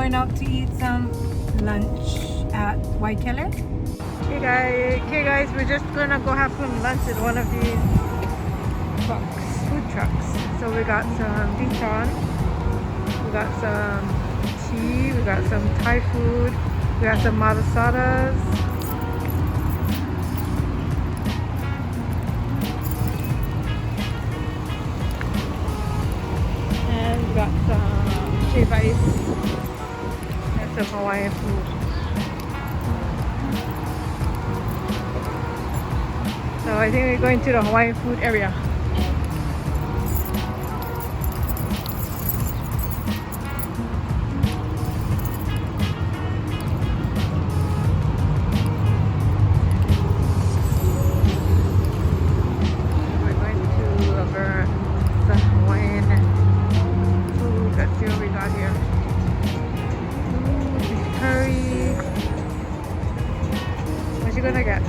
going out to eat some lunch at Waikele. Okay guys, we're just gonna go have some lunch at one of these food trucks. So we got some bichon, we got some tea, we got some Thai food, we got some malasadas. And we got some shaved ice and some Hawaiian food. So I think we're going to the Hawaiian food area. We're going to the Hawaiian food. Let's see what we got here. Ooh, fish curry. What you gonna get?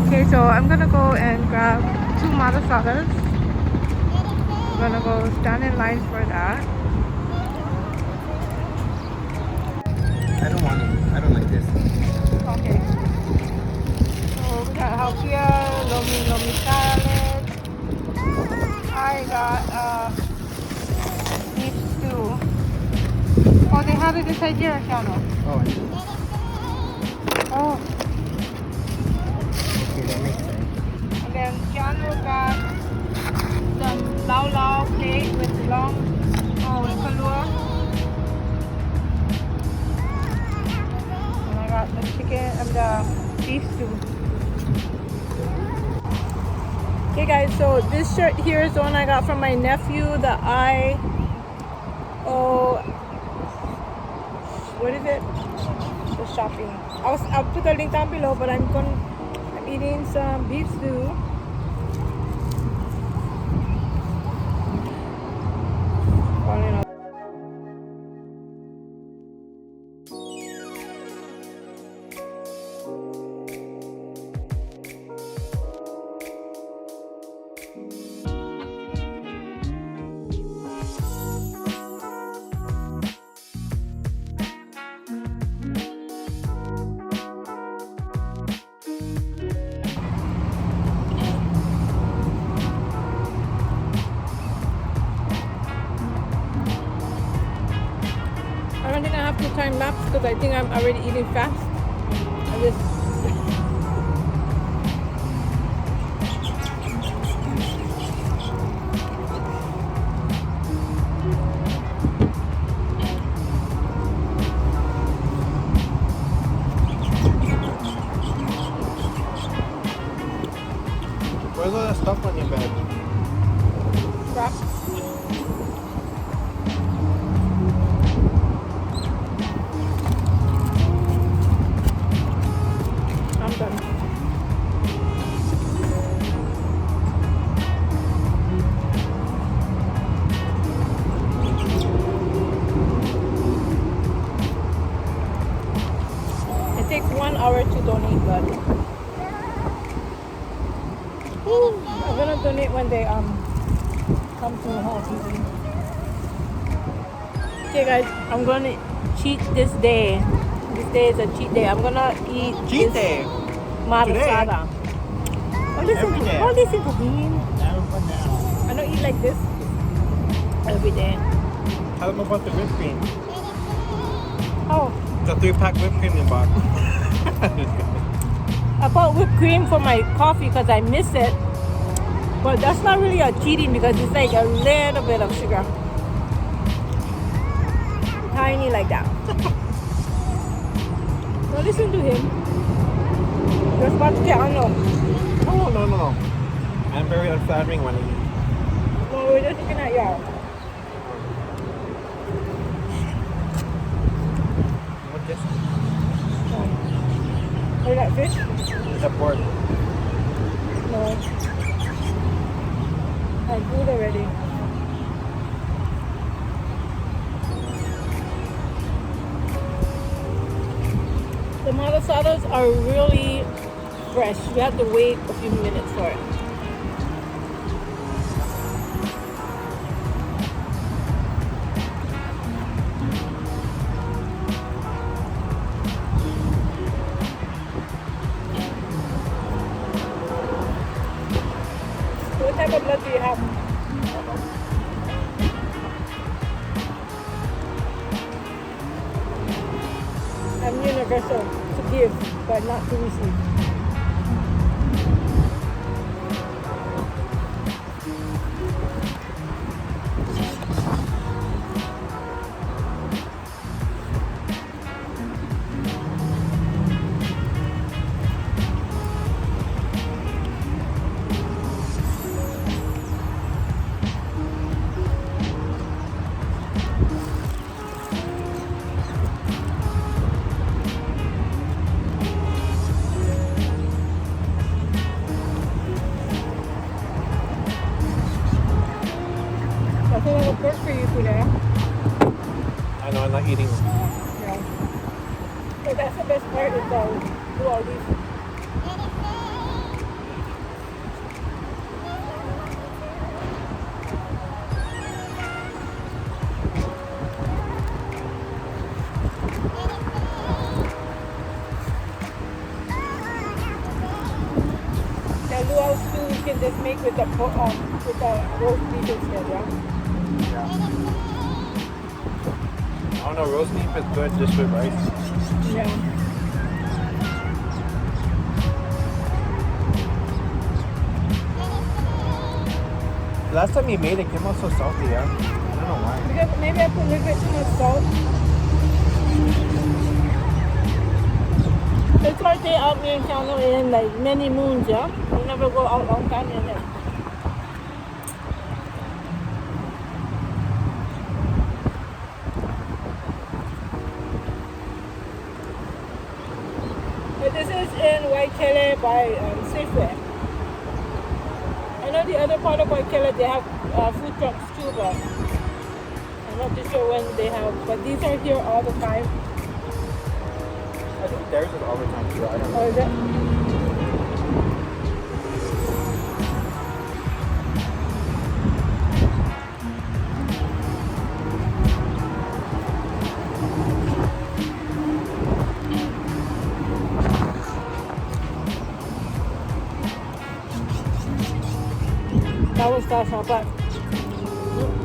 Okay, so I'm gonna go and grab 2 malasadas. I'm gonna go stand in line for that. I don't want it. I don't like this. Okay. So we got halpia, lomi salad. I got beef stew. Oh, they have it inside here, Keanu. Oh, Oh, okay, that makes sense. and then Keanu got some lau plate with long, with kalua. And I got the chicken and the beef stew. Okay guys, so this shirt here is the one I got from my nephew, the what is it? The shopping. I'll put the link down below, but I'm eating some beef stew. Falling off. I don't think I have to time lapse because I think I'm already eating fast. I just Where's all that stuff on your bed? wrap. I'm done. It takes 1 hour to donate blood. I'm gonna donate when they come to the house. Okay guys, I'm gonna cheat this day. This day is a cheat day. I'm gonna eat Cheat this day. malasada. Every day. Oh, listen to him. Never put down. I don't eat like this every day. Tell them about the whipped cream. Oh, The 3-pack whipped cream you bought. I bought whipped cream for my coffee because I miss it. But that's not really a cheating because it's like a little bit of sugar. Tiny like that. Now listen to him. You're supposed to get on. No. I'm very unflattering when I eat. No, we're just looking at y'all. What's this? Oh, that fish? It's a pork. No. I food already. The malasadas are really fresh. You have to wait a few minutes for it. type of blood do you have? I'm universal, to give, but not to receive. That's a lot of pork for you today. I know, I'm not eating. Yeah. So that's the best part is do all these. The luau stew you can just make with the roast beef instead, yeah? Yeah. I don't know, roast beef is good just with rice. Yeah. Last time you made it came out so salty, yeah? I don't know why. Because maybe I put a little bit too much salt. It's our day out, me and Keanu, in like many moons, yeah? We never go out long time in it. But this is in Waikele by Safeway. I know the other part of Waikele, they have food trucks too, but I'm not too sure when they have. But these are here all the time. I think theirs is all the time too. I don't know. Or is it? That was Tasha, but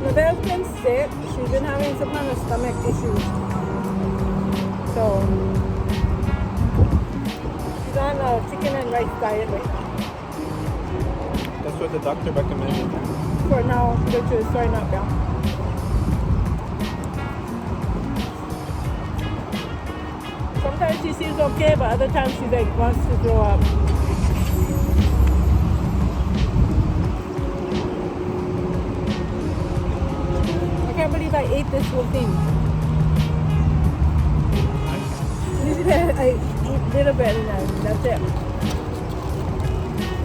Navelle's been sick. She's been having some kind of stomach issues. So she's on a chicken and rice diet right now. That's what the doctor recommended. For now, which is starting up, yeah. Sometimes she seems okay, but other times she like wants to throw up. I can't believe I ate this whole thing. I eat a little bit and then that's it.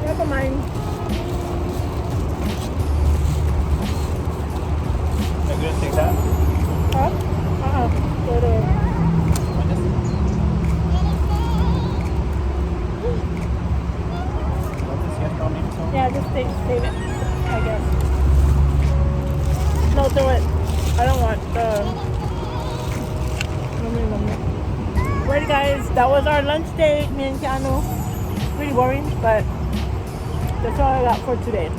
Never mind. Are you gonna take that? Huh? Go to yeah, just save it, I guess. No, throw it. I don't want the... Alright guys, that was our lunch date, me and Keanu. Pretty boring, but that's all I got for today.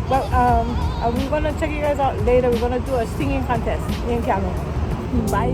But I'm gonna check you guys out later. We're gonna do a singing contest, me and Keanu. Bye.